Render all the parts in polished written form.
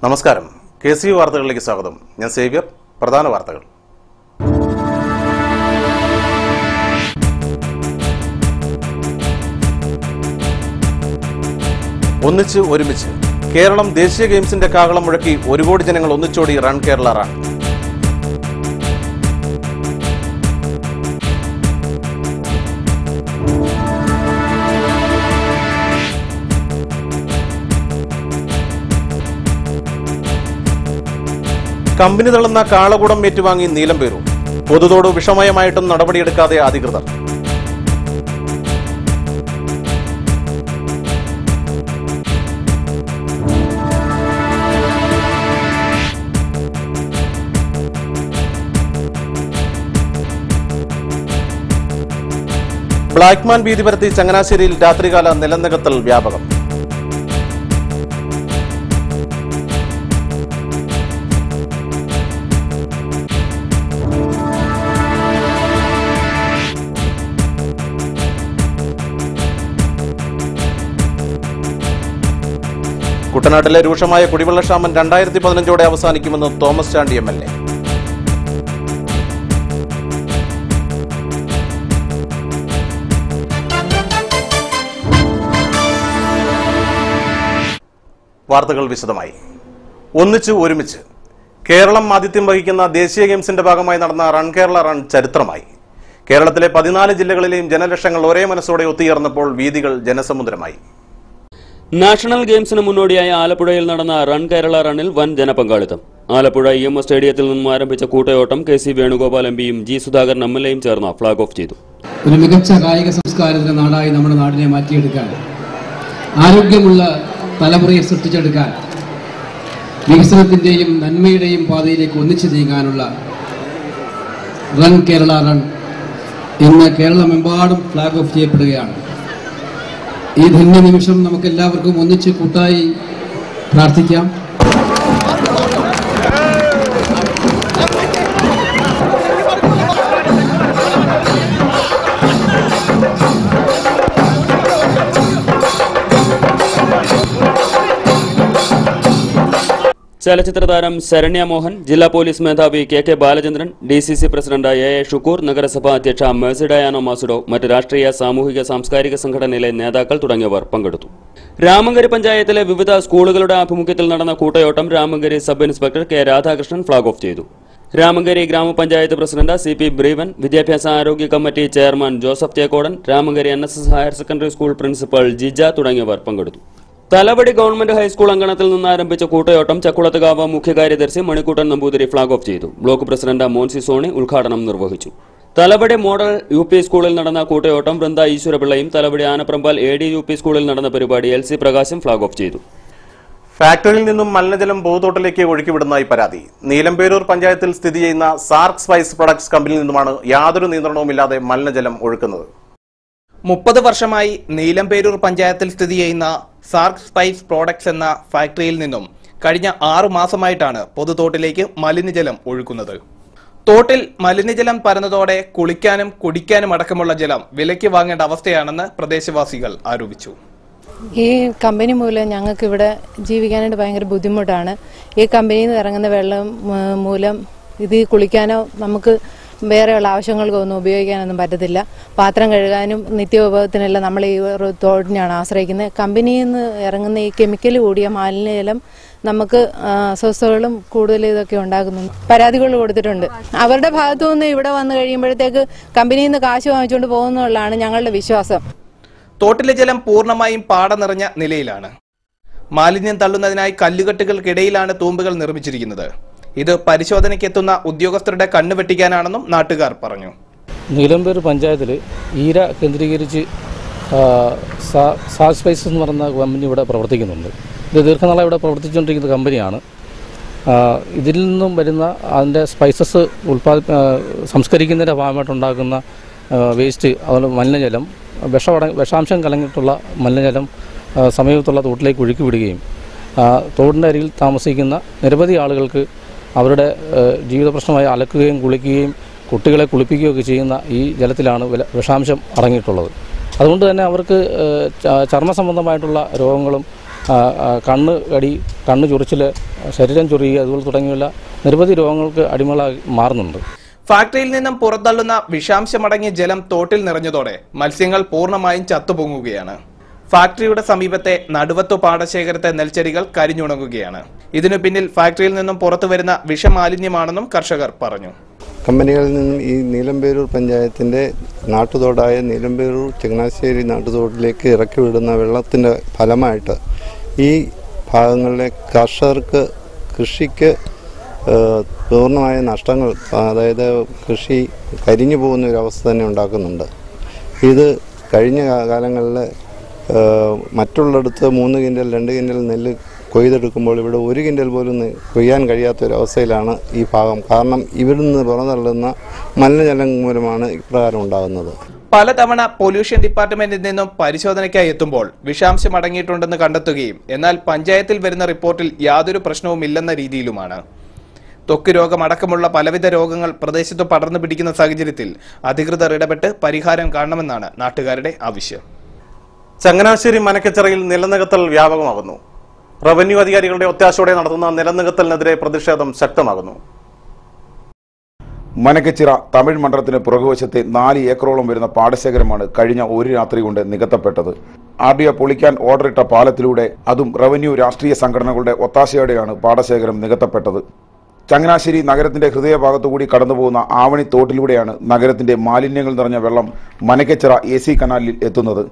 നമസ്കാരം. KCV വാർത്തകളിലേക്ക് സ്വാഗതം. ഞാൻ സേവ്യർ. പ്രധാന വാർത്തകൾ. ഒന്നിച്ച് ഒരുമിച്ച് കേരളം ദേശീയ ഗെയിംസിന്റെ കാഹളം മുഴക്കി 1 കോടി ജനങ്ങൾ ഒന്നിച്ചോടി റൺ കേരള റൺ. കമ്പനി തള്ളുന്ന കാളകൂടം ഏറ്റുവാങ്ങി നീലംപേരൂർ. പൊതുതോട് വിഷമയമായിട്ടും നടപടിയെടുക്കാതെ അധികൃതർ. ബ്ലാക്ക്മാൻ ഭീതി പരത്തി ചങ്ങനാശ്ശേരിയിൽ രാത്രികാല നിലനികത്തൽ വ്യാപകം. കുട്ടനാട്ടിലെ രൂക്ഷമായ കുടിവെള്ളക്ഷാമം 2015 അവസാനിക്കുമെന്ന് തോമസ് ചാണ്ടി MLA. വാർത്തകൾ വിശദമായി. ഒന്നിച്ച് ഒരുമിച്ച് കേരളം ആതിഥ്യം വഹിക്കുന്ന ദേശീയ ഗെയിംസിന്റെ ഭാഗമായി നടന്ന റൺ കേരള റൺ ചരിത്രമായി. കേരളത്തിലെ 14 ജില്ലകളിലെയും ജനലക്ഷങ്ങൾ ഒരേ മനസ്സോടെ ഒത്തുയർന്നപ്പോൾ വീതികൾ ജനസമുദ്രമായി. നാഷണൽ ഗെയിംസിന് മുന്നോടിയായ ആലപ്പുഴയിൽ നടന്ന റൺ കേരള റണ്ണിൽ വൻ ജനപങ്കാളിത്തം. ആലപ്പുഴ EMS സ്റ്റേഡിയത്തിൽ നിന്നും ആരംഭിച്ച കൂട്ടയോട്ടം KC വേണുഗോപാൽ MPയും G സുധാകരൻ MLAയും ചേർന്ന് ഫ്ളാഗ് ഓഫ് ചെയ്തു. ഒരു മികച്ച കായിക സംസ്കാരത്തിന്റെ നാടായി നമ്മുടെ നാടിനെ മാറ്റിയെടുക്കാൻ, ആരോഗ്യമുള്ള തലമുറയെ സൃഷ്ടിച്ചെടുക്കാൻ, വികസനത്തിന്റെയും നന്മയുടെയും പാതയിലേക്ക് ഒന്നിച്ചു നീങ്ങാനുള്ള റൺ കേരള റൺ ഇന്ന് കേരളമെമ്പാടും ഫ്ളാഗ് ഓഫ് ചെയ്യപ്പെടുകയാണ്. ഈ ധന്യ നിമിഷം നമുക്കെല്ലാവർക്കും ഒന്നിച്ച് കൂട്ടായി പ്രാർത്ഥിക്കാം. ചലച്ചിത്ര താരം ശരണ്യ മോഹൻ, ജില്ലാ പോലീസ് മേധാവി KK Balachandran, DCC president AA Shukoor, നഗരസഭാ അധ്യക്ഷ മേഴ്സി ഡയാനോ മാസുഡോ, മറ്റ് രാഷ്ട്രീയ, സാമൂഹിക, സാംസ്കാരിക സംഘടനയിലെ നേതാക്കൾ തുടങ്ങിയവർ പങ്കെടുത്തു. രാമങ്കരി പഞ്ചായത്തിലെ വിവിധ സ്കൂളുകളുടെ ആഭിമുഖ്യത്തിൽ നടന്ന കൂട്ടയോട്ടം Ramankari sub inspector K Radhakrishnan flag off ചെയ്തു. രാമങ്കരി ഗ്രാമപഞ്ചായത്ത് പ്രസിഡന്റ് CP ബ്രീവൻ, വിദ്യാഭ്യാസ ആരോഗ്യ committee chairman Joseph Chekkodan, Ramankari NSS higher secondary school principal Jija തുടങ്ങിയവർ പങ്കെടുത്തു. തലവടി ഗവൺമെന്റ് ഹൈസ്കൂൾ അങ്കണത്തിൽ നിന്ന് ആരംഭിച്ച കൂട്ടയോട്ടം ചക്കുളത്തുകാവ് മുഖ്യകാര്യദർശി മണിക്കൂട്ടൻ നമ്പൂതിരി ഫ്ളാഗ് ഓഫ് ചെയ്തു. ബ്ലോക്ക് പ്രസിഡന്റ് മോൻസി സോണി ഉദ്ഘാടനം നിർവഹിച്ചു. തലവടി മോഡൽ UP സ്കൂളിൽ നടന്ന കൂട്ടയോട്ടം വൃന്ദ ഈശ്വരപിള്ളയും, തലവടി ആനപ്രമ്പാൽ AD UP സ്കൂളിൽ നടന്ന പരിപാടി LC പ്രകാശും ഫ്ളാഗ് ഓഫ് ചെയ്തു. ഫാക്ടറിയിൽ നിന്നും മലിനജലം പൊതുതോട്ടിലേക്ക് ഒഴുക്കിവിടുന്നതായി പരാതി. നീലംപേരൂർ പഞ്ചായത്തിൽ സ്ഥിതി ചെയ്യുന്ന സാർക്ക് സ്പൈസ് പ്രൊഡക്ട്സ് കമ്പനിയിൽ നിന്നുമാണ് യാതൊരു നിയന്ത്രണവുമില്ലാതെ മലിനജലം ഒഴുക്കുന്നത്. 30 വർഷമായി നീലംപേരൂർ പഞ്ചായത്തിൽ സ്ഥിതി ചെയ്യുന്ന സാർക്ക് സ്പൈസ് പ്രോഡക്ട്സ് എന്ന ഫാക്ടറിയിൽ നിന്നും കഴിഞ്ഞ 6 മാസമായിട്ടാണ് പൊതുതോട്ടിലേക്ക് മലിനജലം ഒഴുക്കുന്നത്. തോട്ടിൽ മലിനജലം പരന്നതോടെ കുളിക്കാനും കുടിക്കാനും അടക്കമുള്ള ജലം വിലയ്ക്ക് വാങ്ങേണ്ട അവസ്ഥയാണെന്ന് പ്രദേശവാസികൾ ആരോപിച്ചു. ഈ കമ്പനി മൂലം ഞങ്ങൾക്ക് ഇവിടെ ജീവിക്കാനായിട്ട് ഭയങ്കര ബുദ്ധിമുട്ടാണ്. ഈ കമ്പനിയിൽ നിന്ന് ഇറങ്ങുന്ന വെള്ളം മൂലം ഇത് കുളിക്കാനോ നമുക്ക് വേറെയുള്ള ആവശ്യങ്ങൾക്കൊന്നും ഉപയോഗിക്കാനൊന്നും പറ്റത്തില്ല. പാത്രം കഴുകാനും നിത്യോപയോഗത്തിനെല്ലാം നമ്മൾ ഈ തോടിനെയാണ് ആശ്രയിക്കുന്നത്. കമ്പനിയിൽ നിന്ന് ഇറങ്ങുന്ന ഈ കെമിക്കൽ കൂടിയ മാലിന്യജലം നമുക്ക് അസ്വസ്ഥതകളും കൂടുതൽ ഇതൊക്കെ ഉണ്ടാകുന്നു. പരാതികൾ കൊടുത്തിട്ടുണ്ട്. അവരുടെ ഭാഗത്തു നിന്ന് ഇവിടെ വന്നു കഴിയുമ്പോഴത്തേക്ക് കമ്പനിയിൽ നിന്ന് കാശ് വാങ്ങിച്ചുകൊണ്ട് പോകുന്നതാണ് ഞങ്ങളുടെ വിശ്വാസം. തോട്ടിലെ ജലം പൂർണ്ണമായും പാട നിറഞ്ഞ നിലയിലാണ്. മാലിന്യം തള്ളുന്നതിനായി കല്ലുകെട്ടുകൾക്കിടയിലാണ് തൂമ്പുകൾ നിർമ്മിച്ചിരിക്കുന്നത്. ഇത് പരിശോധനയ്ക്കെത്തുന്ന ഉദ്യോഗസ്ഥരുടെ കണ്ണു വെട്ടിക്കാനാണെന്നും നാട്ടുകാർ പറഞ്ഞു. നീലംപേരൂർ പഞ്ചായത്തിൽ ഈര കേന്ദ്രീകരിച്ച് സാർക്ക് സ്പൈസ് എന്ന് പറയുന്ന കമ്പനി ഇവിടെ പ്രവർത്തിക്കുന്നുണ്ട്. ഇത് ദീർഘനാളായി ഇവിടെ പ്രവർത്തിച്ചുകൊണ്ടിരിക്കുന്ന കമ്പനിയാണ്. ഇതിൽ നിന്നും വരുന്ന അതിൻ്റെ സ്പൈസസ് സംസ്കരിക്കുന്നതിൻ്റെ ഭാഗമായിട്ടുണ്ടാക്കുന്ന വേസ്റ്റ്, അതുപോലെ മലിനജലം, വിഷാംശം കലങ്ങിയിട്ടുള്ള മലിനജലം സമീപത്തുള്ള തോട്ടിലേക്ക് ഒഴുക്കി വിടുകയും തോടിൻ്റെ അരികിൽ താമസിക്കുന്ന നിരവധി ആളുകൾക്ക് അവരുടെ ജീവിത പ്രശ്നമായി അലക്കുകയും കുളിക്കുകയും കുട്ടികളെ കുളിപ്പിക്കുകയൊക്കെ ചെയ്യുന്ന ഈ ജലത്തിലാണ് വിഷാംശം അടങ്ങിയിട്ടുള്ളത്. അതുകൊണ്ട് തന്നെ അവർക്ക് ചർമ്മ സംബന്ധമായിട്ടുള്ള രോഗങ്ങളും കണ്ണ് കടി, കണ്ണ് ചൊറിച്ചിൽ, ശരീരം ചൊറിയുക അതുപോലെ തുടങ്ങിയുള്ള നിരവധി രോഗങ്ങൾക്ക് അടിമകളായി മാറുന്നുണ്ട്. ഫാക്ടറിയിൽ നിന്നും പുറന്തള്ളുന്ന വിഷാംശമടങ്ങിയ ജലം തോട്ടിൽ നിറഞ്ഞതോടെ മത്സ്യങ്ങൾ പൂർണ്ണമായും ചത്തുപൊങ്ങുകയാണ്. ഫാക്ടറിയുടെ സമീപത്തെ നടുവത്തു പാടശേഖരത്തെ നെൽച്ചെടികൾ കരിഞ്ഞുണങ്ങുകയാണ്. ഇതിനു പിന്നിൽ ഫാക്ടറിയിൽ നിന്നും പുറത്തു വരുന്ന വിഷമാലിന്യമാണെന്നും കർഷകർ പറഞ്ഞു. കമ്പനികളിൽ നിന്നും ഈ നീലംപേരൂർ പഞ്ചായത്തിൻ്റെ നാട്ടുതോടായ നീലംപേരൂർ ചങ്ങനാശ്ശേരി നാട്ടുതോട്ടിലേക്ക് ഇറക്കി വിടുന്ന വെള്ളത്തിൻ്റെ ഫലമായിട്ട് ഈ ഭാഗങ്ങളിലെ കർഷകർക്ക് കൃഷിക്ക് പൂർണ്ണമായ നഷ്ടങ്ങൾ, അതായത് കൃഷി കരിഞ്ഞു പോകുന്ന ഒരു അവസ്ഥ തന്നെ ഉണ്ടാക്കുന്നുണ്ട്. ഇത് കഴിഞ്ഞ കാലങ്ങളിൽ മറ്റുള്ളിടത്ത് 3 കിൻഡൽ 2 കിൻഡൽ നെല്ല് കൊയ്തെടുക്കുമ്പോൾ ഇവിടെ 1 കിൻഡൽ പോലും കൊയ്യാൻ കഴിയാത്തൊരവസ്ഥയിലാണ് ഈ ഭാഗം. കാരണം ഇവിടെ നിന്ന് പുറന്തള്ളുന്ന മലിനജലം മൂലമാണ് ഇപ്രകാരം ഉണ്ടാകുന്നത്. പലതവണ പൊല്യൂഷൻ ഡിപ്പാർട്ട്മെന്റിൽ നിന്നും പരിശോധനയ്ക്കായി എത്തുമ്പോൾ വിഷാംശം അടങ്ങിയിട്ടുണ്ടെന്ന് കണ്ടെത്തുകയും എന്നാൽ പഞ്ചായത്തിൽ വരുന്ന റിപ്പോർട്ടിൽ യാതൊരു പ്രശ്നവുമില്ലെന്ന രീതിയിലുമാണ്. ത്വക്ക് രോഗം അടക്കമുള്ള പലവിധ രോഗങ്ങൾ പ്രദേശത്ത് പടർന്നു പിടിക്കുന്ന സാഹചര്യത്തിൽ അധികൃതർ ഇടപെട്ട് പരിഹാരം കാണണമെന്നാണ് നാട്ടുകാരുടെ ആവശ്യം. ചങ്ങനാശ്ശേരി മനക്കച്ചിറയിൽ നിലനികത്തൽ വ്യാപകമാകുന്നു. റവന്യൂ അധികാരികളുടെ ഒത്താശയോടെ നടത്തുന്ന നിലനികത്തലിനെതിരെ പ്രതിഷേധം ശക്തമാകുന്നു. മനക്കച്ചിറ തമിഴ് മണ്ഡലത്തിന് പുറകുവശത്തെ 4 ഏക്കറോളം വരുന്ന പാടശേഖരമാണ് കഴിഞ്ഞ ഒരു രാത്രി കൊണ്ട് നികത്തപ്പെട്ടത്. RDO പൊളിക്കാൻ ഓർഡറിട്ട പാലത്തിലൂടെ, അതും റവന്യൂ രാഷ്ട്രീയ സംഘടനകളുടെ ഒത്താശയോടെയാണ് പാടശേഖരം നികത്തപ്പെട്ടത്. ചങ്ങനാശ്ശേരി നഗരത്തിന്റെ ഹൃദയഭാഗത്തുകൂടി കടന്നുപോകുന്ന ആവണി തോട്ടിലൂടെയാണ് നഗരത്തിന്റെ മാലിന്യങ്ങൾ നിറഞ്ഞ വെള്ളം മനക്കച്ചിറ AC കനാലിൽ എത്തുന്നത്.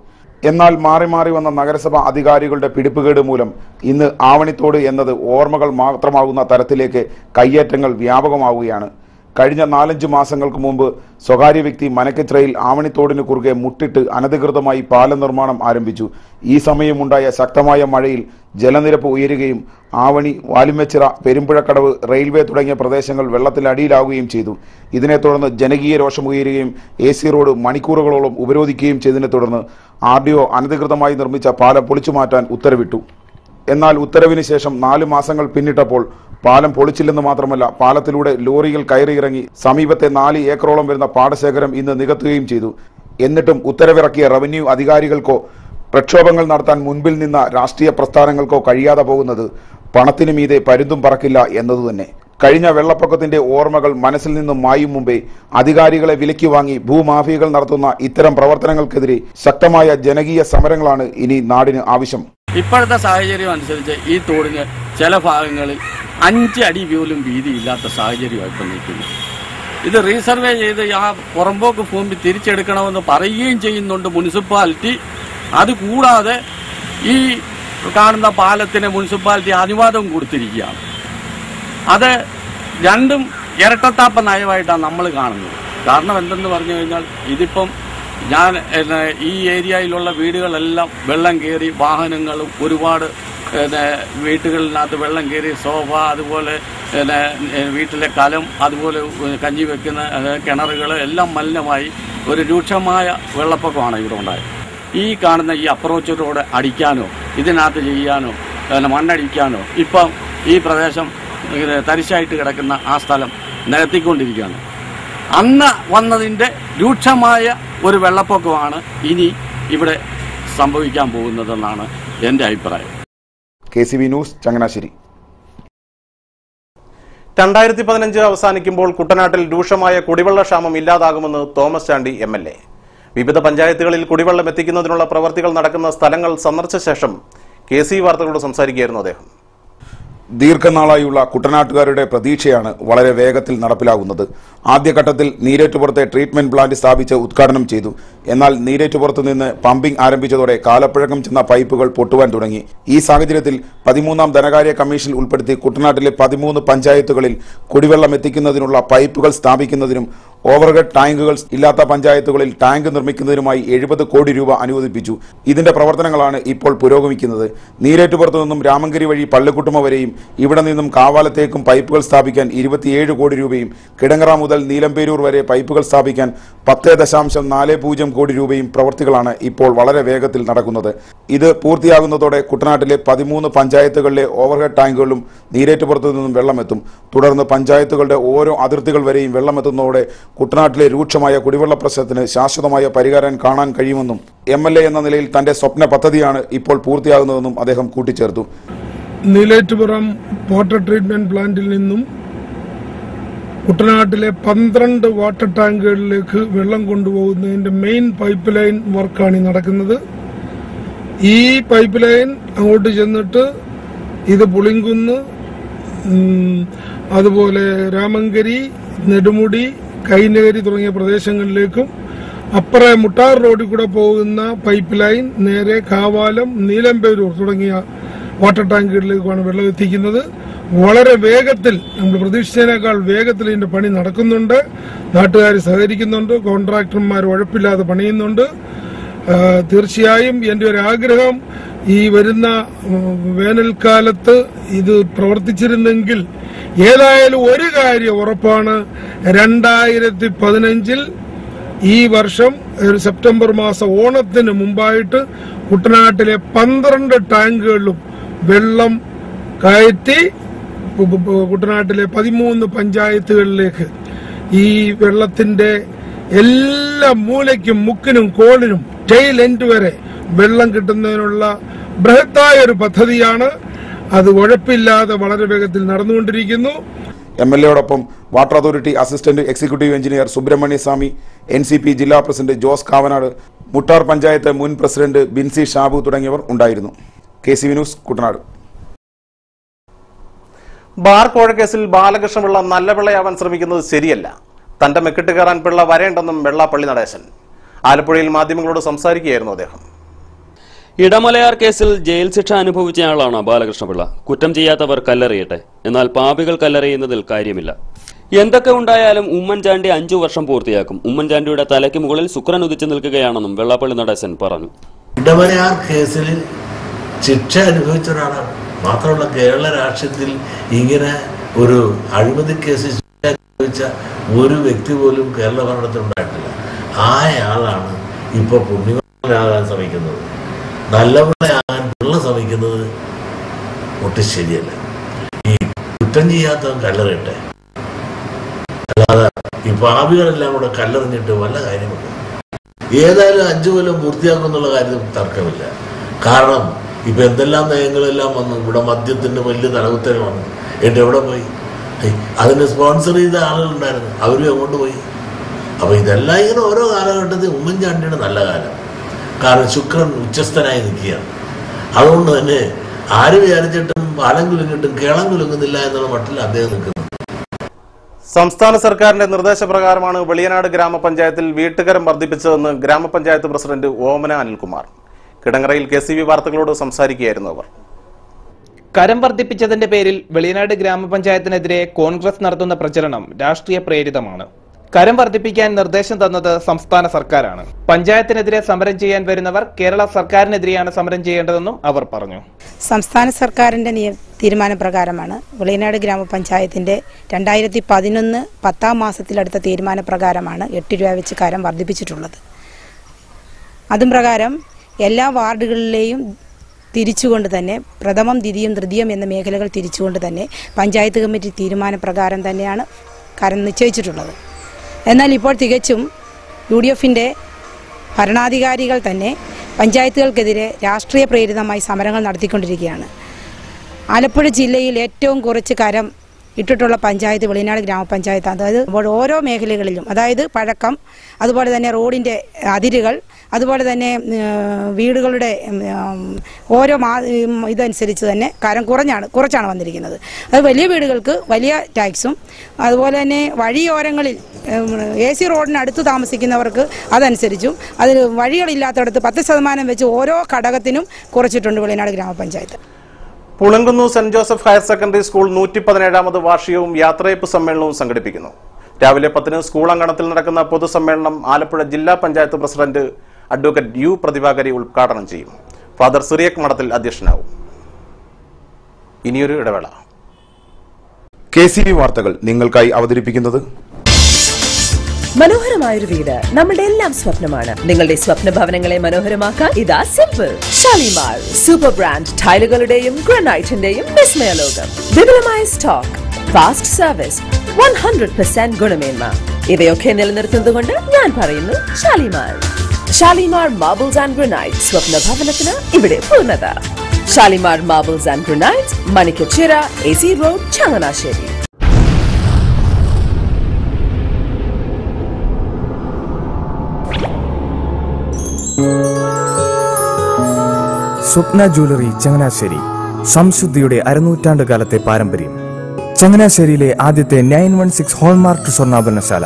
എന്നാൽ മാറി മാറി വന്ന നഗരസഭ അധികാരികളുടെ പിടിപ്പുകേട് മൂലം ഇന്ന് ആവണിത്തോട് എന്നത് ഓർമ്മകൾ മാത്രമാകുന്ന തരത്തിലേക്ക് കയ്യേറ്റങ്ങൾ വ്യാപകമാവുകയാണ്. കഴിഞ്ഞ 4-5 മാസങ്ങൾക്ക് മുമ്പ് സ്വകാര്യ വ്യക്തി മനക്കച്ചിറയിൽ ആവണിത്തോടിന് കുറുകെ മുട്ടിട്ട് അനധികൃതമായി പാലം നിർമ്മാണം ആരംഭിച്ചു. ഈ സമയമുണ്ടായ ശക്തമായ മഴയിൽ ജലനിരപ്പ് ഉയരുകയും ആവണി, വാലിമച്ചിറ, പെരുമ്പുഴക്കടവ്, റെയിൽവേ തുടങ്ങിയ പ്രദേശങ്ങൾ വെള്ളത്തിലടിയിലാവുകയും ചെയ്തു. ഇതിനെ തുടർന്ന് ജനകീയ രോഷമുയരുകയും AC റോഡ് മണിക്കൂറുകളോളം ഉപരോധിക്കുകയും ചെയ്തതിനെ തുടർന്ന് RDO അനധികൃതമായി നിർമ്മിച്ച പാലം പൊളിച്ചു മാറ്റാൻ ഉത്തരവിട്ടു. എന്നാൽ ഉത്തരവിന് ശേഷം 4 മാസങ്ങൾ പിന്നിട്ടപ്പോൾ പാലം പൊളിച്ചില്ലെന്ന് മാത്രമല്ല, പാലത്തിലൂടെ ലോറികൾ കയറിയിറങ്ങി സമീപത്തെ 4 ഏക്കറോളം വരുന്ന പാടശേഖരം ഇന്ന് നികത്തുകയും ചെയ്തു. എന്നിട്ടും ഉത്തരവിറക്കിയ റവന്യൂ അധികാരികൾക്കോ പ്രക്ഷോഭങ്ങൾ നടത്താൻ മുൻപിൽ നിന്ന രാഷ്ട്രീയ പ്രസ്ഥാനങ്ങൾക്കോ കഴിയാതെ പോകുന്നത് പണത്തിനു മീതെ പരുന്തും പറക്കില്ല എന്നതുതന്നെ. കഴിഞ്ഞ വെള്ളപ്പൊക്കത്തിന്റെ ഓർമ്മകൾ മനസ്സിൽ നിന്നും മായും മുമ്പേ അധികാരികളെ വിലയ്ക്ക് വാങ്ങി ഭൂമാഫിയകൾ നടത്തുന്ന ഇത്തരം പ്രവർത്തനങ്ങൾക്കെതിരെ ശക്തമായ ജനകീയ സമരങ്ങളാണ് ഇനി നാടിന് ആവശ്യം. ഇപ്പോഴത്തെ സാഹചര്യം അനുസരിച്ച് ഈ തോടിന് ചില ഭാഗങ്ങളിൽ 5 അടി പോലും വീതിയില്ലാത്ത സാഹചര്യമായിട്ട് നിൽക്കുന്നു. ഇത് റീസർവേ ചെയ്ത് ആ പുറമ്പോക്ക് ഭൂമി തിരിച്ചെടുക്കണമെന്ന് പറയുകയും ചെയ്യുന്നുണ്ട് മുനിസിപ്പാലിറ്റി. അതുകൂടാതെ ഈ കാണുന്ന പാലത്തിന് മുനിസിപ്പാലിറ്റി അനുവാദം കൊടുത്തിരിക്കുകയാണ്. അത് രണ്ടും ഇരട്ടത്താപ്പ നയമായിട്ടാണ് നമ്മൾ കാണുന്നത്. കാരണം എന്തെന്ന് പറഞ്ഞു കഴിഞ്ഞാൽ, ഇതിപ്പം ഞാൻ ഈ ഏരിയയിലുള്ള വീടുകളെല്ലാം വെള്ളം കയറി, വാഹനങ്ങളും ഒരുപാട് വീട്ടുകളിനകത്ത് വെള്ളം കയറി, സോഫ, അതുപോലെ വീട്ടിലെ കലം, അതുപോലെ കഞ്ഞി വെക്കുന്ന കിണറുകൾ എല്ലാം മലിനമായി ഒരു രൂക്ഷമായ വെള്ളപ്പൊക്കമാണ് ഇവിടെ ഉണ്ടായത്. ഈ കാണുന്ന ഈ അപ്രോച്ച് റോഡ് അടിക്കാനോ ഇതിനകത്ത് ചെയ്യാനോ മണ്ണടിക്കാനോ ഇപ്പം ഈ പ്രദേശം തരിശായിട്ട് കിടക്കുന്ന ആ സ്ഥലം നികത്തിക്കൊണ്ടിരിക്കുകയാണ്. അന്ന് വന്നതിൻ്റെ രൂക്ഷമായ ഒരു വെള്ളപ്പൊക്കമാണ് ഇനി ഇവിടെ സംഭവിക്കാൻ പോകുന്നതെന്നാണ് എൻ്റെ അഭിപ്രായം. KCB news, Changanassery. 2015 അവസാനിക്കുമ്പോൾ കുട്ടനാട്ടിൽ രൂക്ഷമായ കുടിവെള്ളക്ഷാമം ഇല്ലാതാകുമെന്ന് തോമസ് ചാണ്ടി MLA. വിവിധ പഞ്ചായത്തുകളിൽ കുടിവെള്ളം എത്തിക്കുന്നതിനുള്ള പ്രവർത്തികൾ നടക്കുന്ന സ്ഥലങ്ങൾ സന്ദർശിച്ച ശേഷം KC വാർത്തകളോട് സംസാരിക്കുകയായിരുന്നു അദ്ദേഹം. ദീർഘനാളായുള്ള കുട്ടനാട്ടുകാരുടെ പ്രതീക്ഷയാണ് വളരെ വേഗത്തിൽ നടപ്പിലാകുന്നത്. ആദ്യഘട്ടത്തിൽ നീരേറ്റുപുറത്തെ ട്രീറ്റ്മെന്റ് പ്ലാന്റ് സ്ഥാപിച്ച് ഉദ്ഘാടനം ചെയ്തു. എന്നാൽ നീരേറ്റുപുറത്ത് നിന്ന് പമ്പിംഗ് ആരംഭിച്ചതോടെ കാലപ്പഴക്കം ചെന്ന പൈപ്പുകൾ പൊട്ടുവാൻ തുടങ്ങി. ഈ സാഹചര്യത്തിൽ 13ാം ധനകാര്യ കമ്മീഷനിൽ ഉൾപ്പെടുത്തി കുട്ടനാട്ടിലെ 13 പഞ്ചായത്തുകളിൽ കുടിവെള്ളം എത്തിക്കുന്നതിനുള്ള പൈപ്പുകൾ സ്ഥാപിക്കുന്നതിനും ഓവർഹെഡ് ടാങ്കുകൾ ഇല്ലാത്ത പഞ്ചായത്തുകളിൽ ടാങ്ക് നിർമ്മിക്കുന്നതിനുമായി 70 കോടി രൂപ അനുവദിപ്പിച്ചു. ഇതിന്റെ പ്രവർത്തനങ്ങളാണ് ഇപ്പോൾ പുരോഗമിക്കുന്നത്. നീരേറ്റുപുറത്തു നിന്നും രാമങ്കരി വഴി പള്ളിക്കുട്ടുമ വരെയും ഇവിടെ നിന്നും കാവാലത്തേക്കും പൈപ്പുകൾ സ്ഥാപിക്കാൻ 27 കോടി രൂപയും കിടങ്ങറ മുതൽ നീലംപേരൂർ വരെ പൈപ്പുകൾ സ്ഥാപിക്കാൻ 10.40 കോടി രൂപയും പ്രവൃത്തികളാണ് ഇപ്പോൾ വളരെ വേഗത്തിൽ നടക്കുന്നത്. ഇത് പൂർത്തിയാകുന്നതോടെ കുട്ടനാട്ടിലെ 13 പഞ്ചായത്തുകളിലെ ഓവർഹെഡ് ടാങ്കുകളിലും നീരേറ്റുപുറത്തു നിന്നും വെള്ളമെത്തും. തുടർന്ന് പഞ്ചായത്തുകളുടെ ഓരോ അതിർത്തികൾ വരെയും വെള്ളമെത്തുന്നതോടെ കുട്ടനാട്ടിലെ രൂക്ഷമായ കുടിവെള്ള പ്രശ്നത്തിന് ശാശ്വതമായ പരിഹാരം കാണാൻ കഴിയുമെന്നും MLA എന്ന നിലയിൽ തന്റെ സ്വപ്ന പദ്ധതിയാണ് ഇപ്പോൾ പൂർത്തിയാകുന്നതെന്നും അദ്ദേഹം കൂട്ടിച്ചേർത്തു. നീലേറ്റുപുറം വാട്ടർ ട്രീറ്റ്മെന്റ് പ്ലാന്റിൽ നിന്നും കുട്ടനാട്ടിലെ 12 വാട്ടർ ടാങ്കുകളിലേക്ക് വെള്ളം കൊണ്ടുപോകുന്നതിന്റെ മെയിൻ പൈപ്പ് ലൈൻ വർക്കാണ് നടക്കുന്നത്. ഈ പൈപ്പ് ലൈൻ അങ്ങോട്ട് ചെന്നിട്ട് ഇത് പുളിങ്കുന്ന്, അതുപോലെ രാമങ്കരി, നെടുമുടി, കൈനകരി തുടങ്ങിയ പ്രദേശങ്ങളിലേക്കും അപ്പുറേ മുട്ടാർ റോഡിൽ കൂടെ പോകുന്ന പൈപ്പ് ലൈൻ നേരെ കാവാലം, നീലമ്പേരൂർ തുടങ്ങിയ വാട്ടർ ടാങ്കുകളിലേക്കാണ് വെള്ളം എത്തിക്കുന്നത്. വളരെ വേഗത്തിൽ, നമ്മൾ പ്രതീക്ഷിച്ചതിനേക്കാൾ വേഗത്തിൽ ഇതിന്റെ പണി നടക്കുന്നുണ്ട്. നാട്ടുകാർ സഹകരിക്കുന്നുണ്ട്, കോൺട്രാക്ടർമാർ ഉഴപ്പില്ലാതെ പണിയുന്നുണ്ട്. തീർച്ചയായും എന്റെ ഒരു ആഗ്രഹം, ഈ വരുന്ന വേനൽക്കാലത്ത് ഇത് പ്രവർത്തിച്ചിരുന്നെങ്കിൽ ഏതായാലും ഒരു കാര്യം ഉറപ്പാണ്, 2015 ഈ വർഷം സെപ്റ്റംബർ മാസം ഓണത്തിന് മുമ്പായിട്ട് കുട്ടനാട്ടിലെ 12 ടാങ്കുകളിലും വെള്ളം കയറ്റി കുട്ടനാട്ടിലെ 13 പഞ്ചായത്തുകളിലേക്ക് ഈ വെള്ളത്തിന്റെ എല്ലാ മൂലയ്ക്കും മുക്കിനും കോളിനും ടെയിൽ എൻഡ് വരെ വെള്ളം കിട്ടുന്നതിനുള്ള ബൃഹത്തായ ഒരു പദ്ധതിയാണ്. അത് ഉഴപ്പില്ലാതെ വളരെ വേഗത്തിൽ നടന്നുകൊണ്ടിരിക്കുന്നു. MLAയോടൊപ്പം water authority assistant executive engineer Subrahmanya Swami, NCP ജില്ലാ പ്രസിഡന്റ് ജോസ് കാവനാട്, മുട്ടാർ പഞ്ചായത്ത് മുൻ പ്രസിഡന്റ് ബിൻസി ഷാബു തുടങ്ങിയവർ ഉണ്ടായിരുന്നു. KCV news, Kuttanad. ബാർ കോഴക്കേസിൽ ബാലകൃഷ്ണപിള്ള നല്ല പിള്ളയാവാൻ ശ്രമിക്കുന്നത് ശരിയല്ല. തന്റെ മെക്കിട്ട് കയറാൻ പിള്ള വരേണ്ടെന്നും വെള്ളാപ്പള്ളി നടേശൻ. ആലപ്പുഴയിൽ മാധ്യമങ്ങളോട് സംസാരിക്കുകയായിരുന്നു അദ്ദേഹം. ഇടമലയാർ കേസിൽ ജയിൽ ശിക്ഷ അനുഭവിച്ചയാളാണ് ബാലകൃഷ്ണപിള്ള. കുറ്റം ചെയ്യാത്തവർ കല്ലെറിയട്ടെ, എന്നാൽ പാപികൾ കല്ലെറിയുന്നതിൽ കാര്യമില്ല. എന്തൊക്കെ ഉണ്ടായാലും ഉമ്മൻചാണ്ടി 5 വർഷം പൂർത്തിയാക്കും. ഉമ്മൻചാണ്ടിയുടെ തലയ്ക്ക് മുകളിൽ ശുക്രൻ ഉദിച്ചു നിൽക്കുകയാണെന്നും വെള്ളാപ്പള്ളി നടേശൻ പറഞ്ഞു. ഇടമലയാർ കേസിൽ ശിക്ഷ അനുഭവിച്ച ഒരാളാണ്. മാത്രമല്ല, കേരള രാഷ്ട്രീയത്തിൽ ഇങ്ങനെ ഒരു അഴിമതി കേസ് ശിക്ഷ അനുഭവിച്ച ഒരു വ്യക്തി പോലും കേരള ഭരണത്തിൽ ഉണ്ടായിട്ടില്ല. ആളാണ് ഇപ്പോൾ പുണ്യവാനാകാൻ ശ്രമിക്കുന്നത്. നല്ലവണ്ണയാകാൻ പിള്ള ശ്രമിക്കുന്നത് ഒട്ടും ശരിയല്ല. ഈ കുറ്റം ചെയ്യാത്തവൻ കല്ലെറിയട്ടെ, അല്ലാതെ ഈ പാപികളെല്ലാം കൂടെ കല്ലെറിഞ്ഞിട്ട് വല്ല കാര്യമില്ല. ഏതായാലും 5 കൊല്ലം പൂർത്തിയാക്കും എന്നുള്ള കാര്യത്തിൽ തർക്കമില്ല. കാരണം ഇപ്പൊ എന്തെല്ലാം നയങ്ങളെല്ലാം വന്നു. ഇവിടെ മദ്യത്തിന്റെ വലിയ തലകുത്തരം വന്നു. എന്നിട്ട് എവിടെ പോയി? അതിന് സ്പോൺസർ ചെയ്ത ആളുകളുണ്ടായിരുന്നു, അവരും എങ്ങോട്ട് പോയി? അപ്പൊ ഇതെല്ലാം ഇങ്ങനെ ഓരോ കാലഘട്ടത്തിൽ ഉമ്മൻചാണ്ടിയുടെ നല്ല കാലം. കാരണം ശുക്രൻ ഉച്ചസ്ഥനായി നിൽക്കുകയാണ്. അതുകൊണ്ട് തന്നെ ആര് വിചാരിച്ചിട്ടും പാലം കുലുങ്ങിട്ടും കേളം കുലുങ്ങുന്നില്ല എന്നുള്ള മട്ടിൽ അദ്ദേഹം നിൽക്കുന്നു. സംസ്ഥാന സർക്കാരിന്റെ നിർദ്ദേശപ്രകാരമാണ് വെളിയനാട് ഗ്രാമപഞ്ചായത്തിൽ വീട്ടുകരം വർദ്ധിപ്പിച്ചതെന്ന് ഗ്രാമപഞ്ചായത്ത് പ്രസിഡന്റ് ഓമന അനിൽകുമാർ. കിടങ്ങറയിൽ KCV വാർത്തകളോട് സംസാരിക്കുകയായിരുന്നു അവർ. കരം വർദ്ധിപ്പിച്ചതിന്റെ പേരിൽ വെളിയനാട് ഗ്രാമപഞ്ചായത്തിനെതിരെ കോൺഗ്രസ് നടത്തുന്ന പ്രചരണം രാഷ്ട്രീയ പ്രേരിതമാണ്. കരം വർദ്ധിപ്പിക്കാൻ നിർദ്ദേശം തന്നത് സംസ്ഥാന സർക്കാരാണ്. പഞ്ചായത്തിനെതിരെ സമരം ചെയ്യാൻ വരുന്നവർ കേരള സർക്കാരിനെതിരെയാണ് സമരം ചെയ്യേണ്ടതെന്നും അവർ പറഞ്ഞു. സംസ്ഥാന സർക്കാരിന്റെ തീരുമാനപ്രകാരമാണ് വെളിയനാട് ഗ്രാമപഞ്ചായത്തിന്റെ 2011 10 മാസത്തിലെടുത്ത തീരുമാനപ്രകാരമാണ് 8 രൂപ വെച്ച് കരം വർദ്ധിപ്പിച്ചിട്ടുള്ളത്. അതും പ്രകാരം എല്ലാ വാർഡുകളിലെയും തിരിച്ചുകൊണ്ട് തന്നെ പ്രഥമം, ദ്വിതീയം, തൃതീയം എന്ന മേഖലകൾ തിരിച്ചുകൊണ്ട് തന്നെ പഞ്ചായത്ത് കമ്മിറ്റി തീരുമാനപ്രകാരം തന്നെയാണ് കരം നിശ്ചയിച്ചിട്ടുള്ളത്. എന്നാൽ ഇപ്പോൾ തികച്ചും UDFന്റെ ഭരണാധികാരികൾ തന്നെ പഞ്ചായത്തുകൾക്കെതിരെ രാഷ്ട്രീയ പ്രേരിതമായി സമരങ്ങൾ നടത്തിക്കൊണ്ടിരിക്കുകയാണ്. ആലപ്പുഴ ജില്ലയിൽ ഏറ്റവും കുറച്ച് കരം ഇട്ടിട്ടുള്ള പഞ്ചായത്ത് വെളിയനാട് ഗ്രാമപഞ്ചായത്ത്. അതായത് ഓരോ മേഖലകളിലും, അതായത് പഴക്കം, അതുപോലെ തന്നെ റോഡിൻ്റെ അതിരുകൾ, അതുപോലെ തന്നെ വീടുകളുടെ ഓരോ ഇതനുസരിച്ച് തന്നെ കരം കുറച്ചാണ് വന്നിരിക്കുന്നത്. അത് വലിയ വീടുകൾക്ക് വലിയ ടാക്സും, അതുപോലെ തന്നെ വഴിയോരങ്ങളിൽ AC റോഡിനടുത്ത് താമസിക്കുന്നവർക്ക് അതനുസരിച്ചും, അതിന് വഴികളില്ലാത്തടത്ത് 10% വെച്ച് ഓരോ ഘടകത്തിനും കുറച്ചിട്ടുണ്ട് വെളിയനാട് ഗ്രാമപഞ്ചായത്ത്. Pulinkunnu Saint Joseph higher secondary school 117ാമത് വാർഷികവും യാത്രയപ്പ് സമ്മേളനവും സംഘടിപ്പിക്കുന്നു. രാവിലെ 10 സ്കൂൾ അങ്കണത്തിൽ നടക്കുന്ന പൊതുസമ്മേളനം ആലപ്പുഴ ജില്ലാ പഞ്ചായത്ത് പ്രസിഡന്റ് അഡ്വക്കേറ്റ് U പ്രതിഭാകരി ഉദ്ഘാടനം ചെയ്യും. ഫാദർ സിറിയക് മഠത്തിൽ അധ്യക്ഷനാവും. ഇനിയൊരു ഇടവേള. KCV വാർത്തകൾ നിങ്ങൾക്കായി അവതരിപ്പിക്കുന്നത് മനോഹരമായൊരു വീട് നമ്മുടെ എല്ലാം സ്വപ്നമാണ്. നിങ്ങളുടെ സ്വപ്ന ഭവനങ്ങളെ മനോഹരമാക്കാൻ ഇതാ സിമ്പിൾ ഷാലിമാർ സൂപ്പർ ബ്രാൻഡ് ടൈലുകളുടെയും ഗ്രാനൈറ്റിന്റെയും വിസ്മയ ലോകം. വിപുലമായ സ്റ്റോക്ക്, ഫാസ്റ്റ് സർവീസ്, 100% ഗുണമേന്മ. ഇവയൊക്കെ നിലനിർത്തുന്നതുകൊണ്ട് ഞാൻ പറയുന്നു Shalimar. Shalimar marbles and granites, സ്വപ്ന ഭവനത്തിന് ഇവിടെ പൂർണ്ണത. Shalimar marbles and granites, Manikkachira, AC road, Changanassery. Swapna jewellery Changanassery, സംശുദ്ധിയുടെ അരനൂറ്റാണ്ട് കാലത്തെ പാരമ്പര്യം. ചങ്ങനാശ്ശേരിയിലെ ആദ്യത്തെ 916 ഹോൾമാർക്ക് സ്വർണ്ണാഭരണശാല.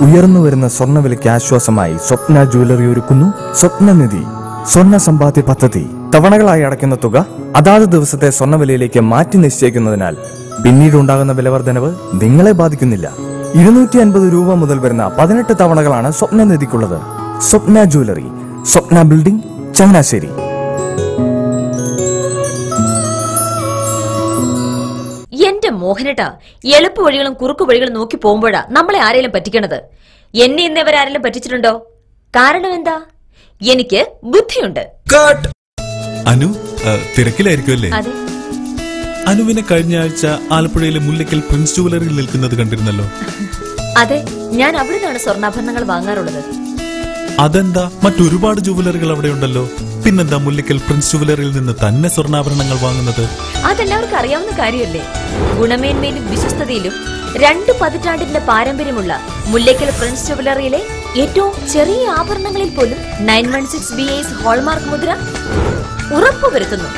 ഉയർന്നുവരുന്ന സ്വർണ്ണവിലയ്ക്ക് ആശ്വാസമായി സ്വപ്ന ജ്വല്ലറി ഒരുക്കുന്നു സ്വപ്നനിധി സ്വർണ്ണ സമ്പാദ്യ പദ്ധതി. തവണകളായി അടയ്ക്കുന്ന തുക അതാത് ദിവസത്തെ സ്വർണ്ണവിലയിലേക്ക് മാറ്റി നിശ്ചയിക്കുന്നതിനാൽ പിന്നീട് ഉണ്ടാകുന്ന വിലവർദ്ധനവ് നിങ്ങളെ ബാധിക്കുന്നില്ല. 250 രൂപ മുതൽ വരുന്ന 18 തവണകളാണ് സ്വപ്നനിധിക്കുള്ളത്. സ്വപ്ന ജ്വല്ലറി, സ്വപ്ന ബിൽഡിംഗ്, ചങ്ങനാശ്ശേരി. എന്റെ മോഹനേട്ടാ, എളുപ്പ വഴികളും കുറുക്കു വഴികളും നോക്കി പോകുമ്പോഴാ നമ്മളെ ആരെങ്കിലും പറ്റിക്കണത്. എന്നെ ഇന്നവരാരെങ്കിലും പറ്റിച്ചിട്ടുണ്ടോ? കാരണം എന്താ? എനിക്ക് ബുദ്ധിയുണ്ട്. അനു തിരക്കിലായിരിക്കുമല്ലേ? അനുവിനെ കഴിഞ്ഞ ആഴ്ച ആലപ്പുഴയിലെ മുല്ലയ്ക്കൽ പ്രിൻസ് ജുവലറിയിൽ നിൽക്കുന്നത് കണ്ടിരുന്നല്ലോ. അതെ, ഞാൻ അവിടെ നിന്നാണ് സ്വർണ്ണാഭരണങ്ങൾ വാങ്ങാറുള്ളത്. അതെന്താ, മറ്റൊരുപാട് ജുവലറികൾ അവിടെ ഉണ്ടല്ലോ. പിന്നെന്താ മുല്ലയ്ക്കൽ പ്രിൻസ് ജുവലറിയിൽ നിന്ന് തന്നെ സ്വർണ്ണാഭരണങ്ങൾ വാങ്ങുന്നത്? അതെല്ലാവർക്കും അറിയാവുന്ന കാര്യമല്ലേ. ഗുണമേന്മയിലും വിശ്വസ്തതയിലും 2 പതിറ്റാണ്ടിന്റെ പാരമ്പര്യമുള്ള മുല്ലയ്ക്കൽ പ്രിൻസ് ജുവലറിയിലെ ഏറ്റവും ചെറിയ ആഭരണങ്ങളിൽ പോലും 916 BIS ഹോൾമാർക്ക് മുദ്ര ഉറപ്പുവരുത്തുന്നു.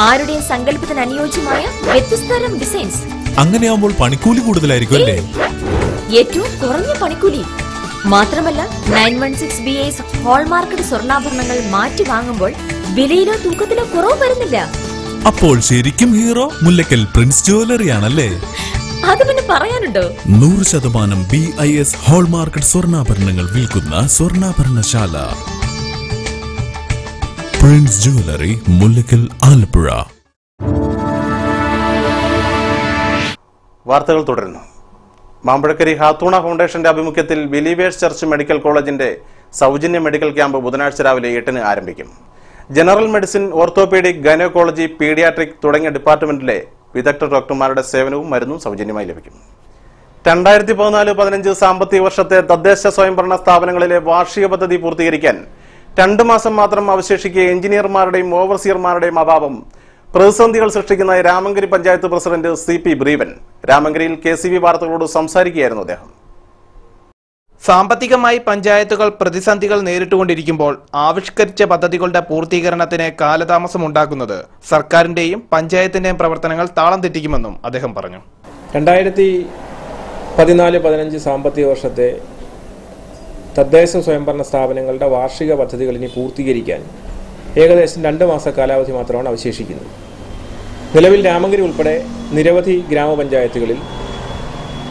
ആരുടെയും സങ്കല്പത്തിന് അനുയോജ്യമായ വ്യത്യസ്തതരം ഡിസൈൻസ്. അങ്ങനെയാവുമ്പോൾ പണിക്കൂലി കൂടുതലായിരിക്കും അല്ലേ? ഏറ്റവും കുറഞ്ഞ പണിക്കൂലി. മാത്രമല്ല 916 BIS ഹോൾമാർക്കഡ് സ്വർണ്ണാഭരണങ്ങൾ മാറ്റി വാങ്ങുമ്പോൾ വിലയിലോ തൂക്കത്തിലോ കുറവ് വരുന്നില്ല. അപ്പോൾ ശരിക്കും ഹീറോ മുല്ലയ്ക്കൽ പ്രിൻസ് ജുവലറി ആണല്ലേ? അത് പിന്നെ പറയാനുണ്ടോ? 100% BIS ഹോൾമാർക്കഡ് സ്വർണ്ണാഭരണങ്ങൾ വിൽക്കുന്ന സ്വർണ്ണാഭരണശാല പ്രിൻസ് ജുവലറി, മുല്ലയ്ക്കൽ, ആലപ്പുഴ. വാർത്തകൾ തുടരുന്നു. മാമ്പഴക്കരി ഹാത്തൂണ ഫൗണ്ടേഷന്റെ ആഭിമുഖ്യത്തിൽ ബിലീവേഴ്സ് ചർച്ച് മെഡിക്കൽ കോളേജിന്റെ സൗജന്യ മെഡിക്കൽ ക്യാമ്പ് ബുധനാഴ്ച രാവിലെ 8-ന് ആരംഭിക്കും. General medicine, orthopaedic, gynaecology, paediatric തുടങ്ങിയ ഡിപ്പാർട്ട്മെന്റിലെ വിദഗ്ധ ഡോക്ടർമാരുടെ സേവനവും മരുന്നും സൗജന്യമായി ലഭിക്കും. 2014-15 സാമ്പത്തിക വർഷത്തെ തദ്ദേശ സ്വയംഭരണ സ്ഥാപനങ്ങളിലെ വാർഷിക പദ്ധതി പൂർത്തീകരിക്കാൻ 2 മാസം മാത്രം അവശേഷിക്കെ എഞ്ചിനീയർമാരുടെയും ഓവർസിയർമാരുടെയും അഭാവം പ്രതിസന്ധികൾ സൃഷ്ടിക്കുന്നതായി രാമങ്കരി പഞ്ചായത്ത് പ്രസിഡന്റ് CP ബ്രീവൻ രാമങ്കരിയിൽ KCV വാർത്തകളോട് സംസാരിക്കുകയായിരുന്നു അദ്ദേഹം. സാമ്പത്തികമായി പഞ്ചായത്തുകൾ പ്രതിസന്ധികൾ നേരിട്ടുകൊണ്ടിരിക്കുമ്പോൾ ആവിഷ്കരിച്ച പദ്ധതികളുടെ പൂർത്തീകരണത്തിന് കാലതാമസം ഉണ്ടാക്കുന്നത് സർക്കാരിന്റെയും പഞ്ചായത്തിന്റെയും പ്രവർത്തനങ്ങൾ താളം തെറ്റിക്കുമെന്നും അദ്ദേഹം പറഞ്ഞു. 2014-15 സാമ്പത്തിക വർഷത്തെ തദ്ദേശ സ്വയംഭരണ സ്ഥാപനങ്ങളുടെ വാർഷിക പദ്ധതികൾ ഇനി പൂർത്തീകരിക്കാൻ ഏകദേശം 2 മാസ കാലാവധി മാത്രമാണ് അവശേഷിക്കുന്നത്. നിലവിൽ രാമങ്കരി ഉൾപ്പെടെ നിരവധി ഗ്രാമപഞ്ചായത്തുകളിൽ